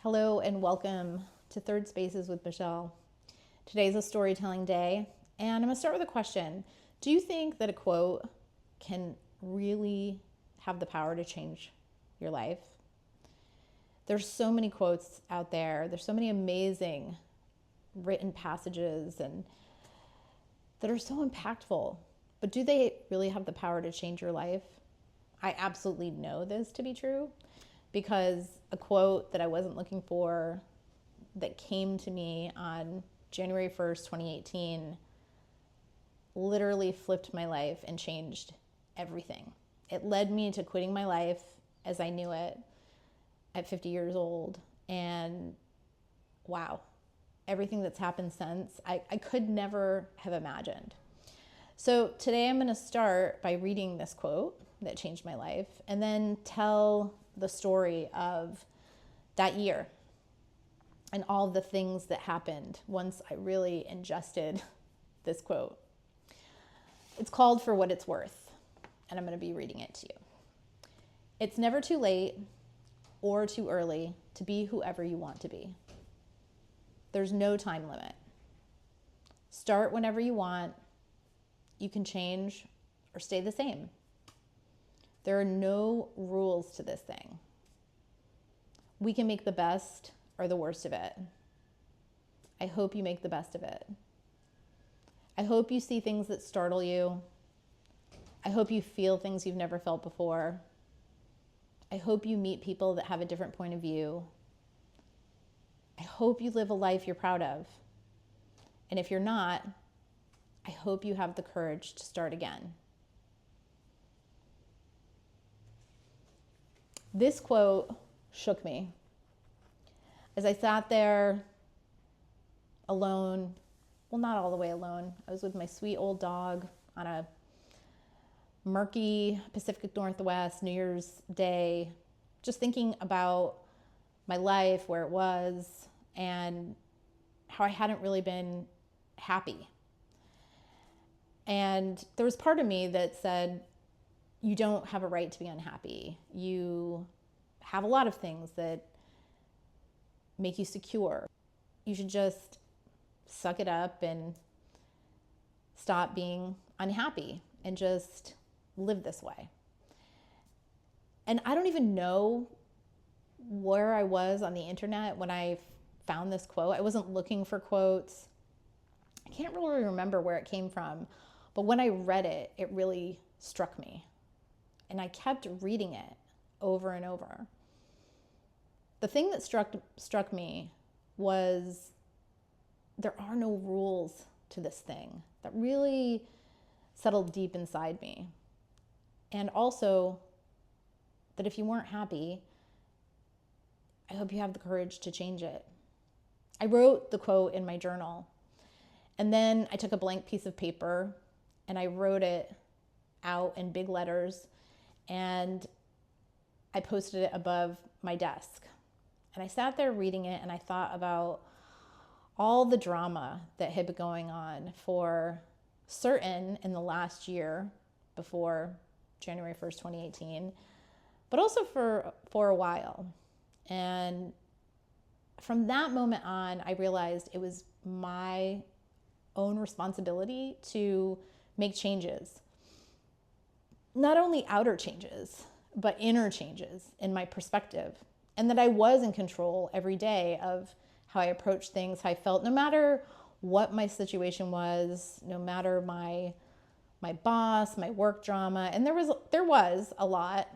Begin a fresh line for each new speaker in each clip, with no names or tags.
Hello and welcome to Third Spaces with Michelle. Today's a storytelling day, and I'm going to start with a question. Do you think that a quote can really have the power to change your life? There's so many quotes out there. There's so many amazing written passages and that are so impactful. But do they really have the power to change your life? I absolutely know this to be true because a quote that I wasn't looking for that came to me on January 1st, 2018 literally flipped my life and changed everything. It led me to quitting my life as I knew it at 50 years old. And wow, everything that's happened since, I could never have imagined. So today I'm going to start by reading this quote that changed my life and then tell the story of that year and all the things that happened once I really ingested this quote. It's called For What It's Worth, and I'm going to be reading it to you. It's never too late or too early to be whoever you want to be. There's no time limit. Start whenever you want. You can change or stay the same. There are no rules to this thing. We can make the best or the worst of it. I hope you make the best of it. I hope you see things that startle you. I hope you feel things you've never felt before. I hope you meet people that have a different point of view. I hope you live a life you're proud of. And if you're not, I hope you have the courage to start again. This quote shook me. As I sat there alone, well, not all the way alone. I was with my sweet old dog on a murky Pacific Northwest New Year's Day, just thinking about my life, where it was, and how I hadn't really been happy. And there was part of me that said, you don't have a right to be unhappy. You have a lot of things that make you secure. You should just suck it up and stop being unhappy and just live this way. And I don't even know where I was on the internet when I found this quote. I wasn't looking for quotes. I can't really remember where it came from, but when I read it, it really struck me. And I kept reading it over and over. The thing that struck me was there are no rules to this thing. That really settled deep inside me. And also that if you weren't happy, I hope you have the courage to change it. I wrote the quote in my journal, and then I took a blank piece of paper and I wrote it out in big letters, and I posted it above my desk. And I sat there reading it, and I thought about all the drama that had been going on for certain in the last year before January 1st, 2018, but also for a while. And from that moment on, I realized it was my own responsibility to make changes. Not only outer changes, but inner changes in my perspective. And that I was in control every day of how I approached things, how I felt, no matter what my situation was, no matter my boss, my work drama, and there was a lot,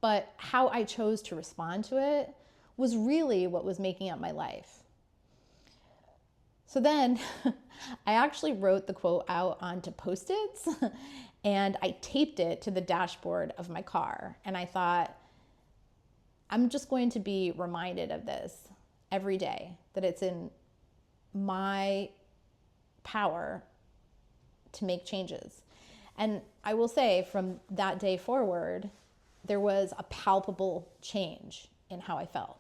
but how I chose to respond to it was really what was making up my life. So then I actually wrote the quote out onto Post-its and I taped it to the dashboard of my car. And I thought, I'm just going to be reminded of this every day, that it's in my power to make changes. And I will say from that day forward, there was a palpable change in how I felt.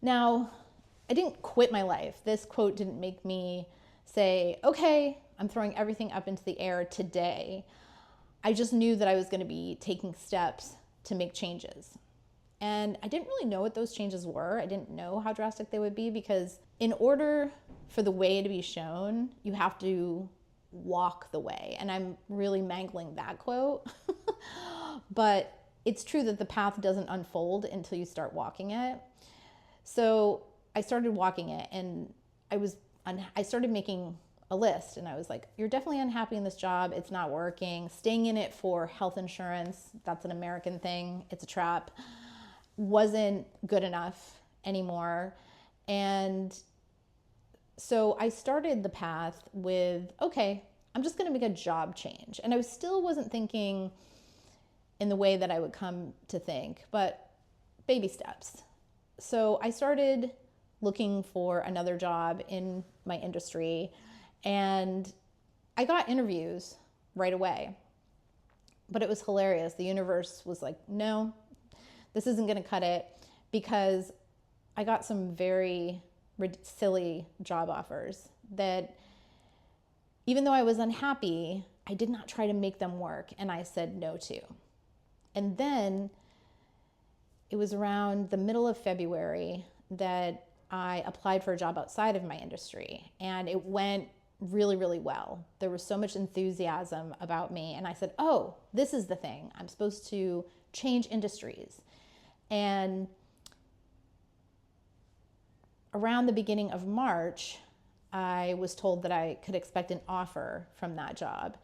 Now, I didn't quit my life. This quote didn't make me say, okay, I'm throwing everything up into the air today. I just knew that I was going to be taking steps to make changes. And I didn't really know what those changes were. I didn't know how drastic they would be, because in order for the way to be shown, you have to walk the way. And I'm really mangling that quote. But it's true that the path doesn't unfold until you start walking it. So I started walking it, and I started making a list, and I was like, you're definitely unhappy in this job. It's not working. Staying in it for health insurance, that's an American thing. It's a trap. Wasn't good enough anymore. And so I started the path with, okay, I'm just going to make a job change. And I still wasn't thinking in the way that I would come to think, but baby steps. So I started looking for another job in my industry, and I got interviews right away. But it was hilarious. The universe was like, no, this isn't going to cut it, because I got some very silly job offers that, even though I was unhappy, I did not try to make them work, and I said no to. And then it was around the middle of February that I applied for a job outside of my industry, and it went really, really well. There was so much enthusiasm about me, and I said, oh, this is the thing. I'm supposed to change industries. And around the beginning of March, I was told that I could expect an offer from that job,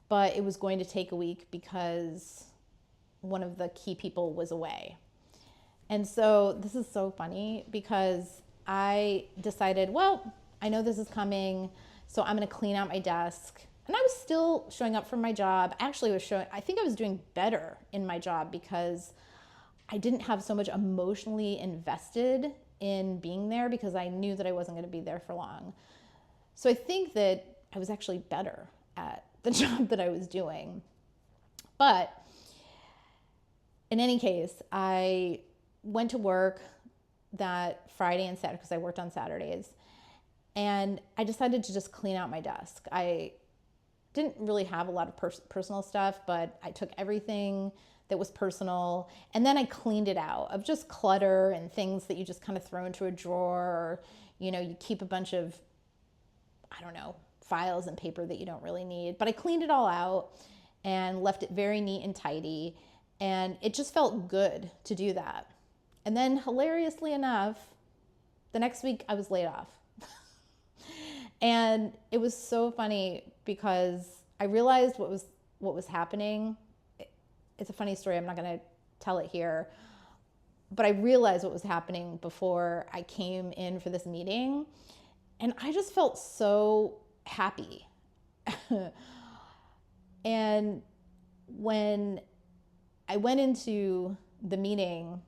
but it was going to take a week because one of the key people was away. And so this is so funny, because I decided, well, I know this is coming, so I'm going to clean out my desk. And I was still showing up for my job. Actually, I think I was doing better in my job, because I didn't have so much emotionally invested in being there, because I knew that I wasn't going to be there for long. So I think that I was actually better at the job that I was doing. But in any case, I went to work that Friday and Saturday, because I worked on Saturdays, and I decided to just clean out my desk. I didn't really have a lot of personal stuff, but I took everything that was personal, and then I cleaned it out of just clutter and things that you just kind of throw into a drawer, or, you keep a bunch of, files and paper that you don't really need. But I cleaned it all out and left it very neat and tidy, and it just felt good to do that. And then, hilariously enough, the next week I was laid off. And it was so funny, because I realized what was happening. It's a funny story. I'm not going to tell it here. But I realized what was happening before I came in for this meeting. And I just felt so happy. And when I went into the meeting,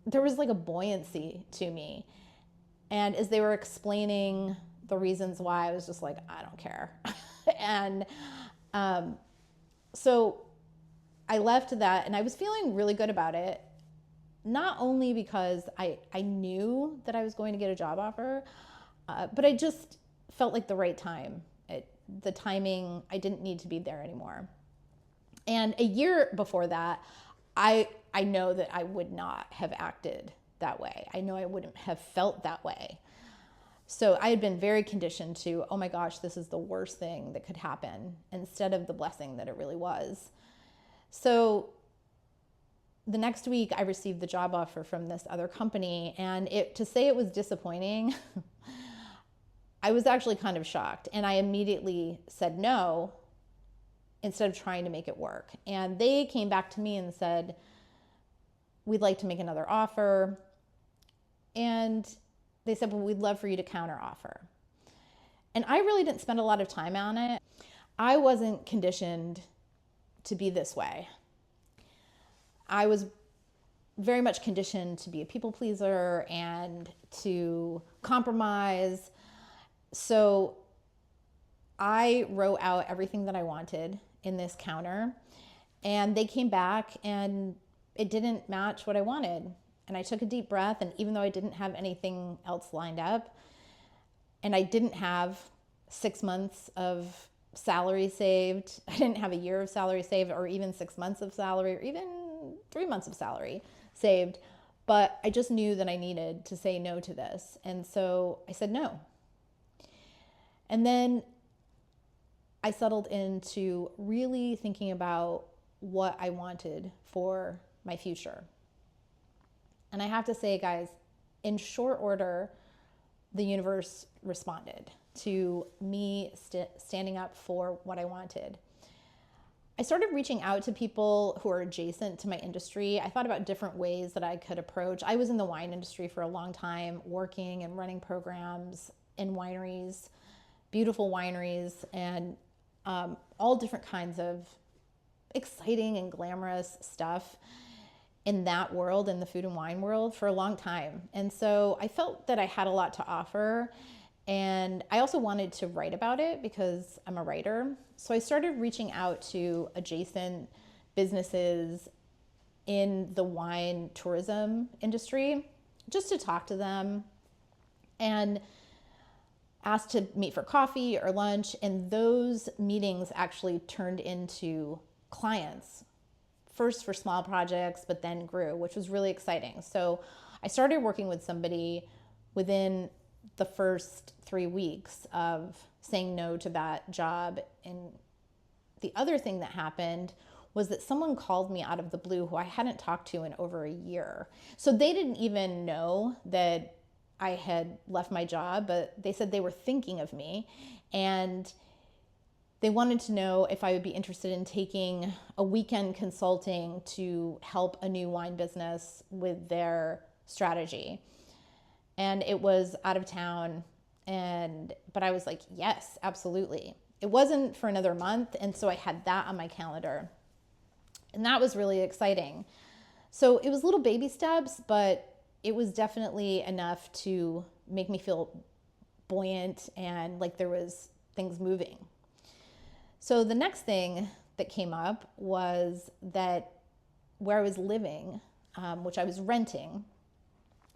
there was like a buoyancy to me. And as they were explaining the reasons why, I was just like, I don't care. And so I left that, and I was feeling really good about it. Not only because I knew that I was going to get a job offer, but I just felt like the right time. The timing, I didn't need to be there anymore. And a year before that, I know that I would not have acted that way. I know I wouldn't have felt that way. So I had been very conditioned to, oh my gosh, this is the worst thing that could happen, instead of the blessing that it really was. So the next week I received the job offer from this other company, and to say it was disappointing, I was actually kind of shocked. And I immediately said no, instead of trying to make it work. And they came back to me and said, we'd like to make another offer. And they said, well, we'd love for you to counter offer. And I really didn't spend a lot of time on it. I wasn't conditioned to be this way. I was very much conditioned to be a people pleaser and to compromise. So I wrote out everything that I wanted in this counter, and they came back and it didn't match what I wanted. And I took a deep breath, and even though I didn't have anything else lined up, and I didn't have 6 months of salary saved, I didn't have a year of salary saved, or even 6 months of salary, or even 3 months of salary saved, But I just knew that I needed to say no to this. And so I said no. And then I settled into really thinking about what I wanted for my future. And I have to say, guys, in short order, the universe responded to me standing up for what I wanted. I started reaching out to people who are adjacent to my industry. I thought about different ways that I could approach. I was in the wine industry for a long time, working and running programs in wineries, beautiful wineries, and all different kinds of exciting and glamorous stuff in that world, in the food and wine world, for a long time. And so I felt that I had a lot to offer. And I also wanted to write about it because I'm a writer. So I started reaching out to adjacent businesses in the wine tourism industry just to talk to them, and asked to meet for coffee or lunch. And those meetings actually turned into clients, first for small projects, but then grew, which was really exciting. So I started working with somebody within the first 3 weeks of saying no to that job. And the other thing that happened was that someone called me out of the blue who I hadn't talked to in over a year. So they didn't even know that I had left my job, but they said they were thinking of me, and they wanted to know if I would be interested in taking a weekend consulting to help a new wine business with their strategy. And it was out of town, but I was like, yes, absolutely. It wasn't for another month, and so I had that on my calendar. And that was really exciting. So it was little baby steps, but it was definitely enough to make me feel buoyant and like there was things moving. So the next thing that came up was that where I was living, which I was renting,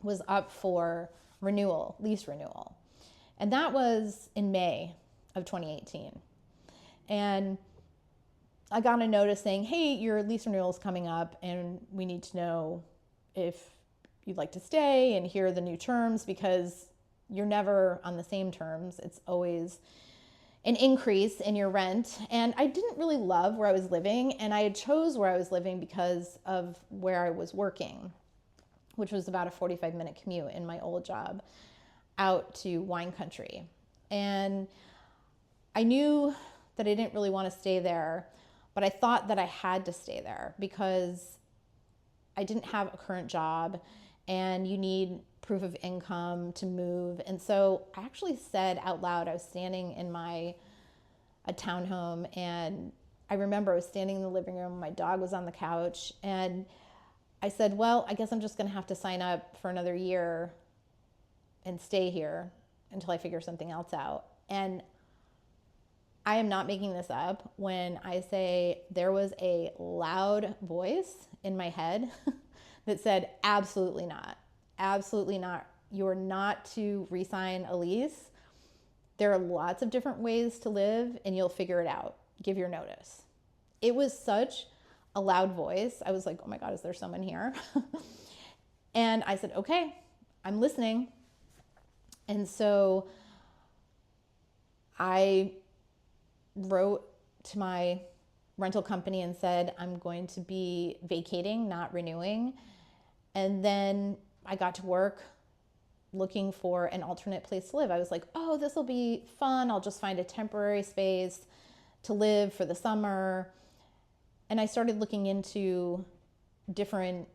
was up for renewal, lease renewal. And that was in May of 2018. And I got a notice saying, hey, your lease renewal is coming up and we need to know if you'd like to stay and here are the new terms, because you're never on the same terms. It's always an increase in your rent. And I didn't really love where I was living, and I had chose where I was living because of where I was working, which was about a 45-minute commute in my old job out to wine country. And I knew that I didn't really want to stay there, but I thought that I had to stay there because I didn't have a current job and you need proof of income to move. And so I actually said out loud, I was standing in a townhome, and I remember I was standing in the living room, my dog was on the couch, and I said, well, I guess I'm just going to have to sign up for another year and stay here until I figure something else out. And I am not making this up when I say there was a loud voice in my head that said, absolutely not. Absolutely not. You're not to re-sign a lease. There are lots of different ways to live and you'll figure it out. Give your notice. It was such a loud voice. I was like, oh my God, is there someone here? And I said, okay, I'm listening. And so I wrote to my rental company and said, I'm going to be vacating, not renewing. And then I got to work looking for an alternate place to live. I was like, oh, this will be fun. I'll just find a temporary space to live for the summer. And I started looking into different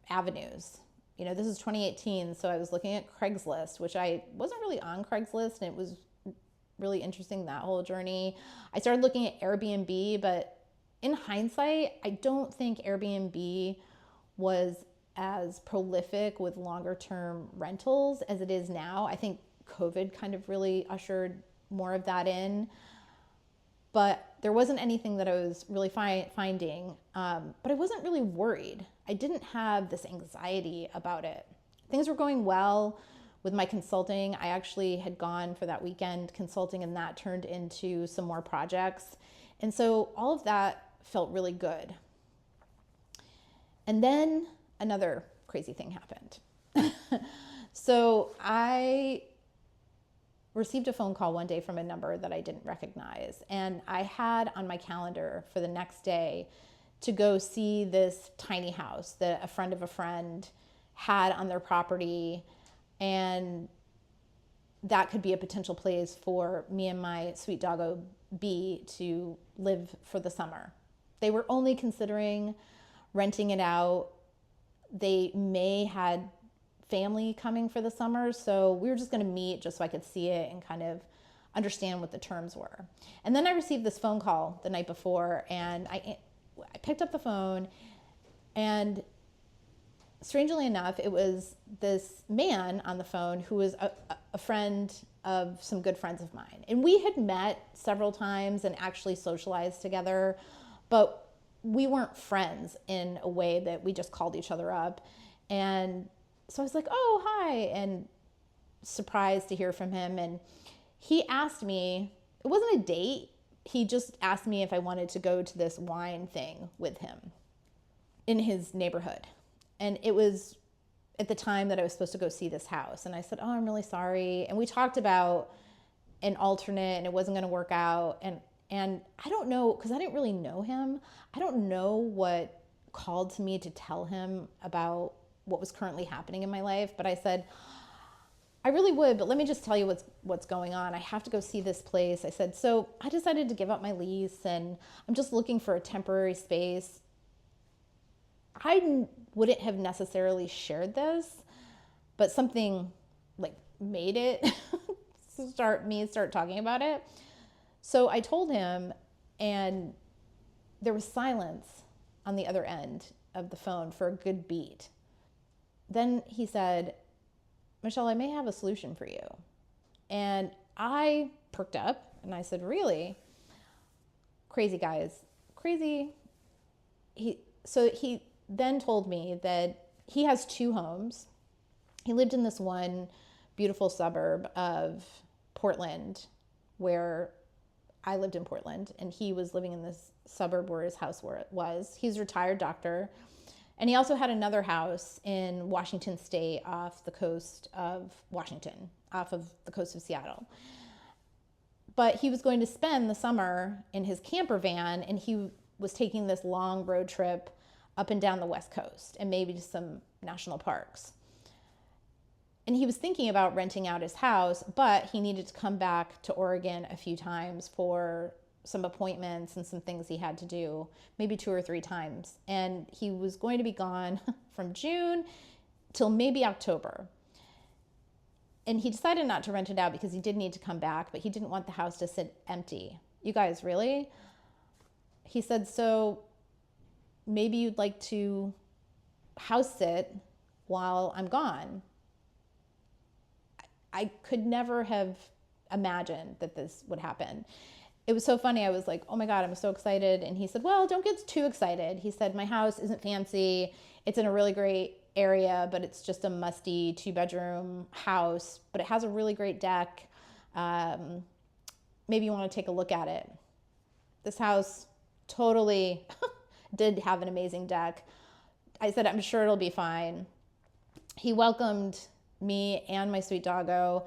avenues. You know, this is 2018, so I was looking at Craigslist, which I wasn't really on Craigslist, and it was really interesting, that whole journey. I started looking at Airbnb, but in hindsight, I don't think Airbnb was as prolific with longer term rentals as it is now. I think COVID kind of really ushered more of that in, but there wasn't anything that I was really finding, but I wasn't really worried. I didn't have this anxiety about it. Things were going well with my consulting. I actually had gone for that weekend consulting, and that turned into some more projects. And so all of that felt really good. And then another crazy thing happened. So I received a phone call one day from a number that I didn't recognize. And I had on my calendar for the next day to go see this tiny house that a friend of a friend had on their property. And that could be a potential place for me and my sweet doggo B to live for the summer. They were only considering renting it out. They may had family coming for the summer, so we were just going to meet just so I could see it and kind of understand what the terms were. And then I received this phone call the night before, and I picked up the phone, and strangely enough, it was this man on the phone who was a friend of some good friends of mine. And we had met several times and actually socialized together, but we weren't friends in a way that we just called each other up. And so I was like, oh, hi, and surprised to hear from him. And he asked me, it wasn't a date. He just asked me if I wanted to go to this wine thing with him in his neighborhood. And it was at the time that I was supposed to go see this house. And I said, oh, I'm really sorry. And we talked about an alternate, and it wasn't going to work out. And I don't know, because I didn't really know him. I don't know what called to me to tell him about what was currently happening in my life. But I said, I really would, but let me just tell you what's going on. I have to go see this place. I said, so I decided to give up my lease, and I'm just looking for a temporary space. I wouldn't have necessarily shared this, but something like made it start talking about it. So I told him, and there was silence on the other end of the phone for a good beat. Then he said, Michelle, I may have a solution for you. And I perked up and I said, really? Crazy, guys, crazy. So he then told me that he has 2 homes. He lived in this one beautiful suburb of Portland, where I lived in Portland, and he was living in this suburb where his house was. He's a retired doctor. And he also had another house in Washington State off the coast of Washington, off of the coast of Seattle. But he was going to spend the summer in his camper van, and he was taking this long road trip up and down the West Coast and maybe to some national parks. And he was thinking about renting out his house, but he needed to come back to Oregon a few times for some appointments and some things he had to do, maybe 2 or 3 times. And he was going to be gone from June till maybe October. And he decided not to rent it out because he did need to come back, but he didn't want the house to sit empty. You guys, really? He said, so maybe you'd like to house sit while I'm gone. I could never have imagined that this would happen. It was so funny. I was like, oh my God, I'm so excited. And he said, well, don't get too excited. He said, my house isn't fancy. It's in a really great area, but it's just a musty 2-bedroom house, but it has a really great deck. Maybe you want to take a look at it. This house totally did have an amazing deck. I said, I'm sure it'll be fine. He welcomed me and my sweet doggo,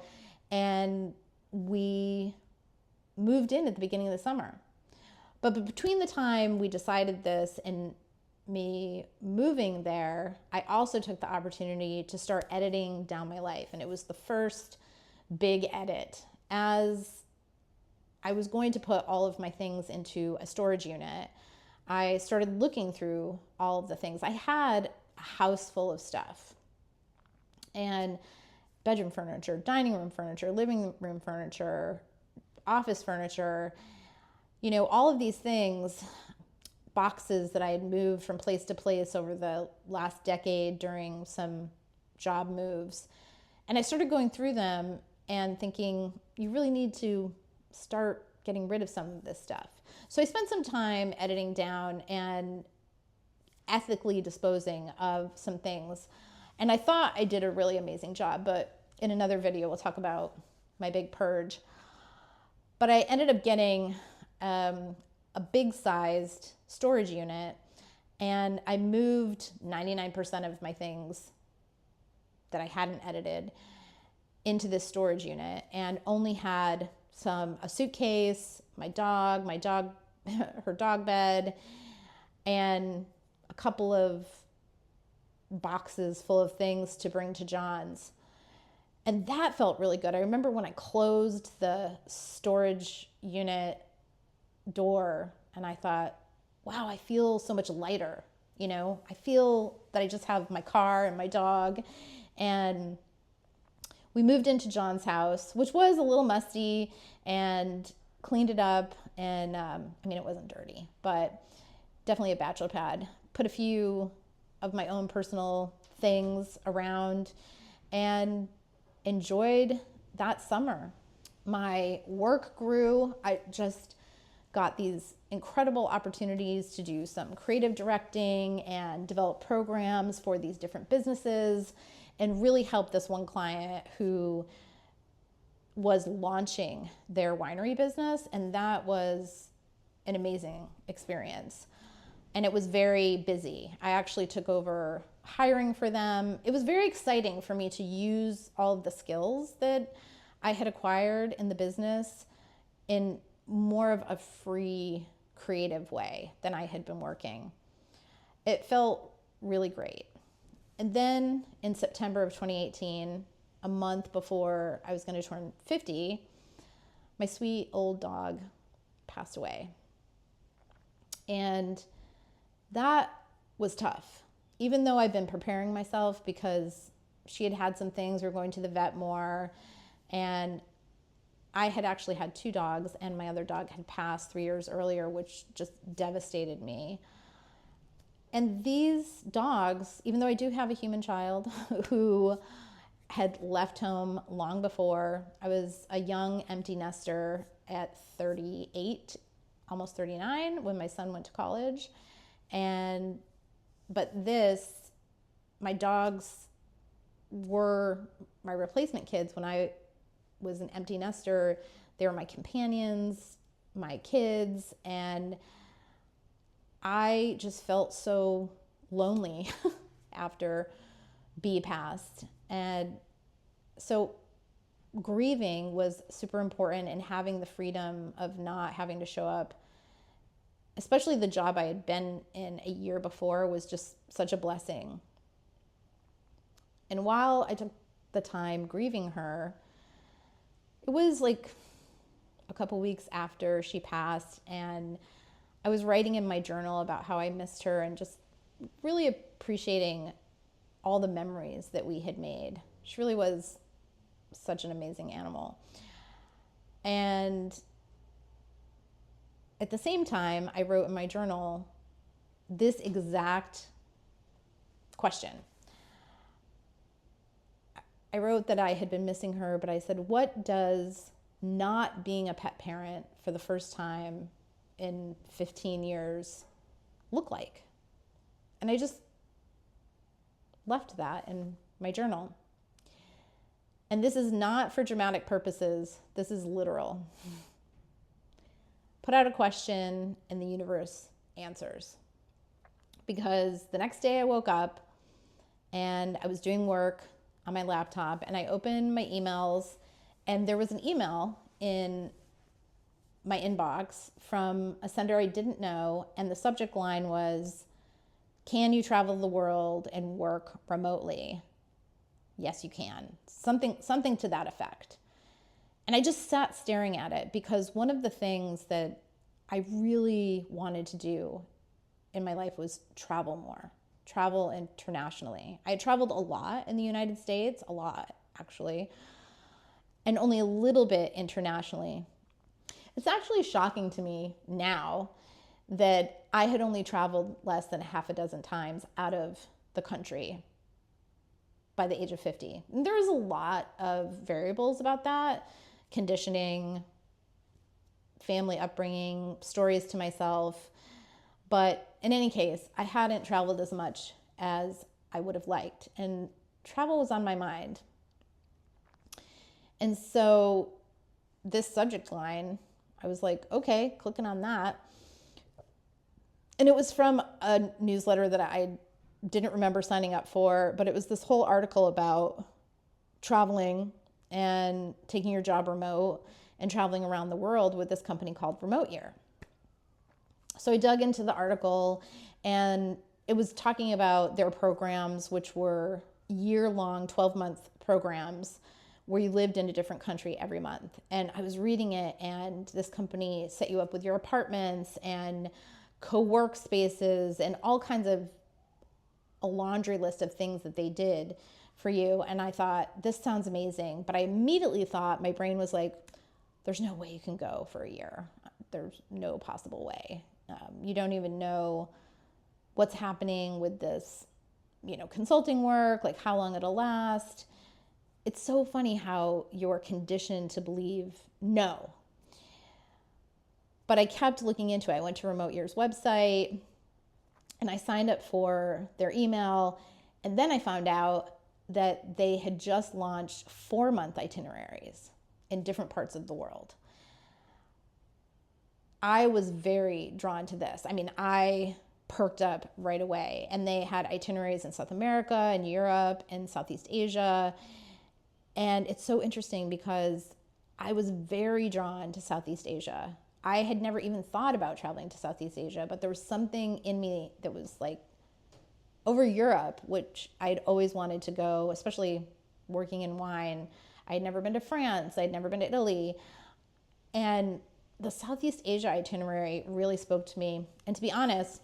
and we moved in at the beginning of the summer. But between the time we decided this and me moving there, I also took the opportunity to start editing down my life. And it was the first big edit. As I was going to put all of my things into a storage unit, I started looking through all of the things. I had a house full of stuff. And bedroom furniture, dining room furniture, living room furniture, office furniture, you know, all of these things, boxes that I had moved from place to place over the last decade during some job moves. And I started going through them and thinking, you really need to start getting rid of some of this stuff. So I spent some time editing down and ethically disposing of some things. And I thought I did a really amazing job, but in another video, we'll talk about my big purge. But I ended up getting a big sized storage unit, and I moved 99% of my things that I hadn't edited into this storage unit, and only had a suitcase, my dog, her dog bed, and a couple of boxes full of things to bring to John's. And that felt really good. I remember when I closed the storage unit door and I thought, wow, I feel so much lighter. I feel that I just have my car and my dog. And we moved into John's house, which was a little musty, and cleaned it up. And it wasn't dirty, but definitely a bachelor pad. Put a few of my own personal things around and enjoyed that summer. My work grew. I just got these incredible opportunities to do some creative directing and develop programs for these different businesses, and really help this one client who was launching their winery business. And that was an amazing experience. And it was very busy. I actually took over hiring for them. It was very exciting for me to use all of the skills that I had acquired in the business in more of a free, creative way than I had been working. It felt really great. And then in September of 2018, a month before I was going to turn 50, my sweet old dog passed away. And that was tough, even though I've been preparing myself, because she had had some things. We were going to the vet more, and I had actually had 2 dogs, and my other dog had passed 3 years earlier, which just devastated me. And these dogs, even though I do have a human child who had left home long before, I was a young empty nester at 38, almost 39, when my son went to college. But my dogs were my replacement kids when I was an empty nester. They were my companions, my kids, and I just felt so lonely after B passed. And so grieving was super important, and having the freedom of not having to show up, especially the job I had been in a year before, was just such a blessing. And while I took the time grieving her, it was like a couple weeks after she passed, and I was writing in my journal about how I missed her and just really appreciating all the memories that we had made. She really was such an amazing animal. And at the same time, I wrote in my journal this exact question. I wrote that I had been missing her, but I said, what does not being a pet parent for the first time in 15 years look like? And I just left that in my journal. And this is not for dramatic purposes. This is literal. Put out a question and the universe answers. Because the next day I woke up and I was doing work on my laptop, and I opened my emails, and there was an email in my inbox from a sender I didn't know, and the subject line was, "Can you travel the world and work remotely?" Yes, you can. Something to that effect. And I just sat staring at it, because one of the things that I really wanted to do in my life was travel more, travel internationally. I had traveled a lot in the United States, a lot actually, and only a little bit internationally. It's actually shocking to me now that I had only traveled less than half a dozen times out of the country by the age of 50. And there's a lot of variables about that: conditioning, family upbringing, stories to myself. But in any case, I hadn't traveled as much as I would have liked, and travel was on my mind. And so this subject line, I was like, okay, clicking on that. And it was from a newsletter that I didn't remember signing up for, but it was this whole article about traveling and taking your job remote and traveling around the world with this company called Remote Year. So I dug into the article, and it was talking about their programs, which were year-long, 12-month programs where you lived in a different country every month. And I was reading it, and this company set you up with your apartments and co-work spaces and all kinds of a laundry list of things that they did for you. And I thought, this sounds amazing. But I immediately thought, my brain was like, there's no way you can go for a year. There's no possible way. You don't even know what's happening with this, consulting work, like how long it'll last. It's so funny how you're conditioned to believe no. But I kept looking into it. I went to Remote Year's website and I signed up for their email. And then I found out that they had just launched 4-month itineraries in different parts of the world. I was very drawn to this. I mean, I perked up right away. And they had itineraries in South America and Europe and Southeast Asia. And it's so interesting because I was very drawn to Southeast Asia. I had never even thought about traveling to Southeast Asia, but there was something in me that was like over Europe, which I'd always wanted to go, especially working in wine. I had never been to France. I'd never been to Italy. And the Southeast Asia itinerary really spoke to me. And to be honest,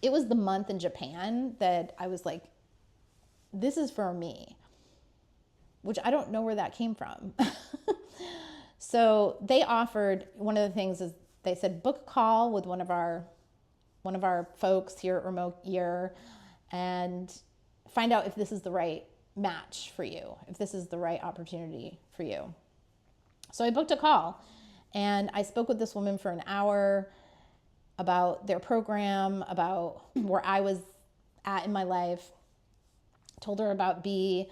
it was the month in Japan that I was like, this is for me, which I don't know where that came from. So they offered, one of the things is they said, book a call with one of our folks here at Remote Year and find out if this is the right match for you, if this is the right opportunity for you. So I booked a call and I spoke with this woman for an hour about their program, about where I was at in my life. I told her about B.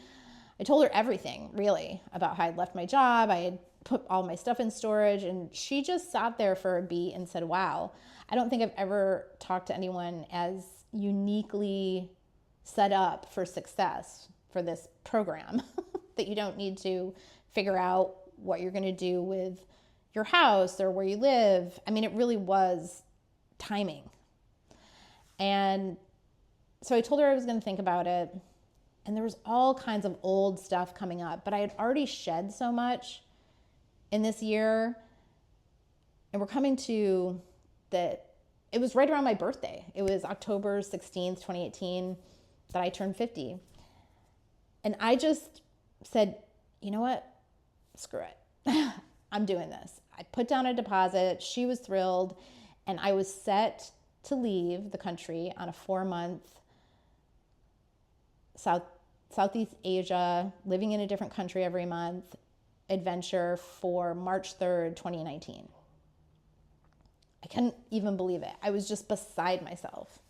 I told her everything, really, about how I'd left my job. I had put all my stuff in storage, and she just sat there for a beat and said, wow, I don't think I've ever talked to anyone as uniquely set up for success for this program that you don't need to figure out what you're going to do with your house or where you live. I mean, it really was timing. And so I told her I was going to think about it. And there was all kinds of old stuff coming up, but I had already shed so much in this year. And we're coming to that. It was right around my birthday. It was October 16th, 2018 that I turned 50. And I just said, you know what? Screw it. I'm doing this. I put down a deposit. She was thrilled. And I was set to leave the country on a 4-month Southeast Asia, living in a different country every month, adventure for March 3rd, 2019. I couldn't even believe it. I was just beside myself.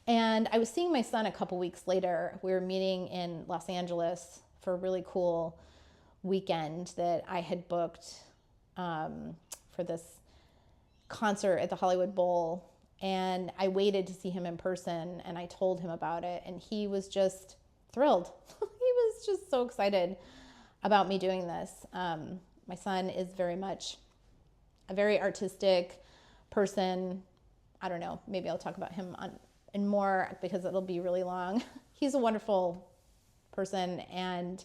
And I was seeing my son a couple weeks later. We were meeting in Los Angeles for a really cool weekend that I had booked for this concert at the Hollywood Bowl. And I waited to see him in person, and I told him about it, and he was just thrilled. He was just so excited about me doing this. My son is very much a very artistic person. I don't know, maybe I'll talk about him in more because it'll be really long. He's a wonderful person, and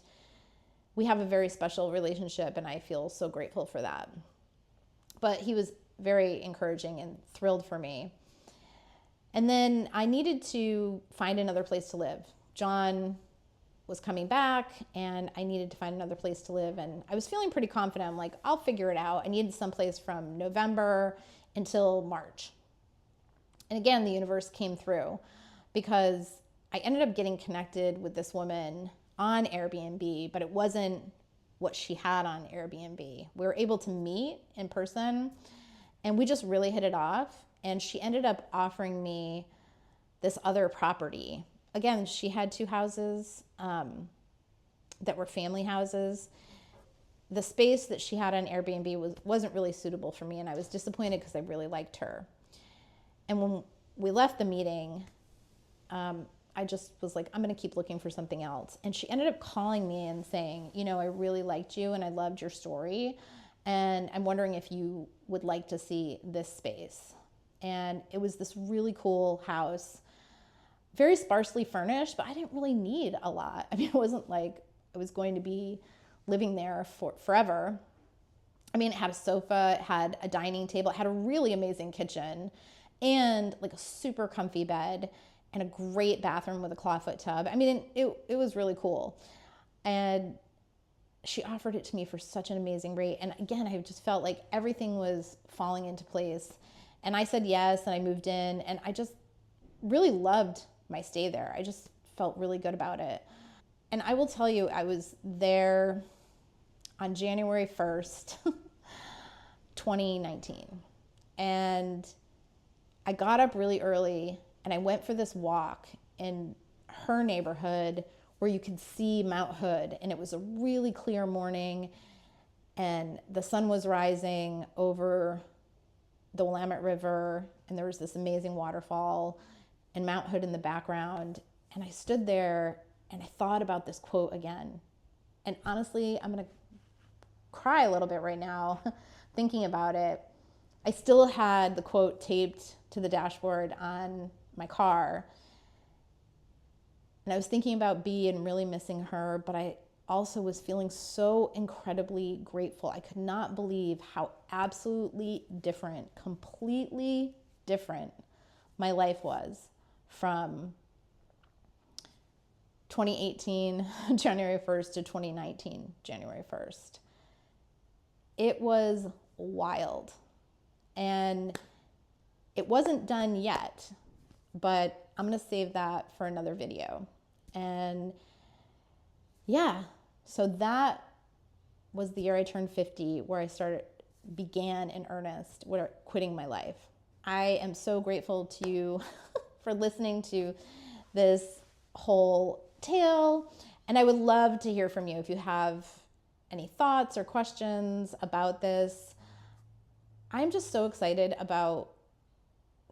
we have a very special relationship, and I feel so grateful for that. But he was very encouraging and thrilled for me. And then I needed to find another place to live. John was coming back, and I needed to find another place to live. And I was feeling pretty confident. I'm like, I'll figure it out. I needed someplace from November until March. And again, the universe came through because I ended up getting connected with this woman on Airbnb, but it wasn't what she had on Airbnb. We were able to meet in person, and we just really hit it off. And she ended up offering me this other property. Again, she had 2 houses that were family houses. The space that she had on Airbnb wasn't really suitable for me, and I was disappointed because I really liked her. And when we left the meeting, I just was like, I'm going to keep looking for something else. And she ended up calling me and saying, you know, I really liked you and I loved your story. And I'm wondering if you would like to see this space. And it was this really cool house, very sparsely furnished, but I didn't really need a lot. I mean, it wasn't like I was going to be living there for forever. I mean, it had a sofa, it had a dining table, it had a really amazing kitchen, and like a super comfy bed, and a great bathroom with a clawfoot tub. I mean, it was really cool. And she offered it to me for such an amazing rate. And again, I just felt like everything was falling into place. And I said yes, and I moved in, and I just really loved my stay there. I just felt really good about it. And I will tell you, I was there on January 1st, 2019. And I got up really early and I went for this walk in her neighborhood where you could see Mount Hood. And it was a really clear morning and the sun was rising over the Willamette River. And there was this amazing waterfall and Mount Hood in the background. And I stood there and I thought about this quote again. And honestly, I'm going to cry a little bit right now thinking about it. I still had the quote taped to the dashboard on my car. And I was thinking about Bea and really missing her, but I also was feeling so incredibly grateful. I could not believe how absolutely different, completely different my life was from 2018, January 1st to 2019, January 1st. It was wild. And it wasn't done yet, but I'm going to save that for another video. And yeah, so that was the year I turned 50, where I began in earnest quitting my life. I am so grateful to you for listening to this whole tale. And I would love to hear from you if you have any thoughts or questions about this. I'm just so excited about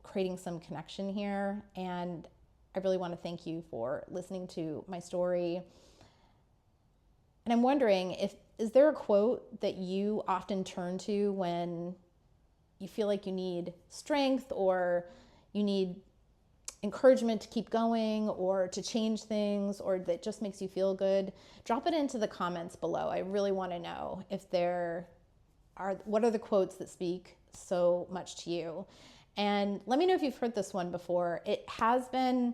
creating some connection here. And I really want to thank you for listening to my story. And I'm wondering, is there a quote that you often turn to when you feel like you need strength or you need encouragement to keep going or to change things, or that just makes you feel good? Drop it into the comments below. I really want to know what are the quotes that speak so much to you. And let me know if you've heard this one before. It has been,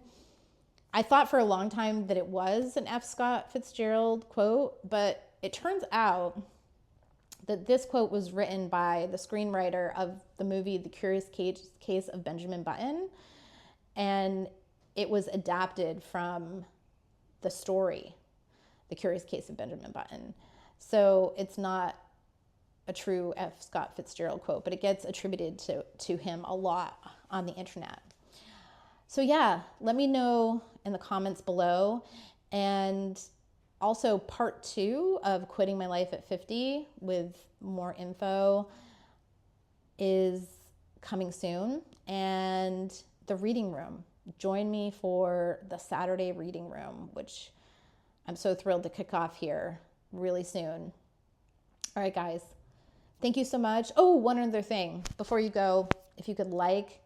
I thought for a long time that it was an F. Scott Fitzgerald quote, but it turns out that this quote was written by the screenwriter of the movie The Curious Case of Benjamin Button. And it was adapted from the story, The Curious Case of Benjamin Button. So it's not a true F. Scott Fitzgerald quote, but it gets attributed to him a lot on the internet. So yeah, let me know in the comments below. And also part 2 of Quitting My Life at 50 with more info is coming soon. And the reading room. Join me for the Saturday reading room, which I'm so thrilled to kick off here really soon. All right, guys. Thank you so much. Oh, one other thing before you go, if you could like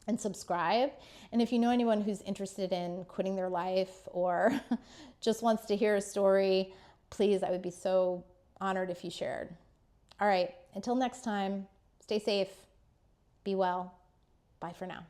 and subscribe. And if you know anyone who's interested in quitting their life or just wants to hear a story, please, I would be so honored if you shared. All right, until next time, stay safe, be well. Bye for now.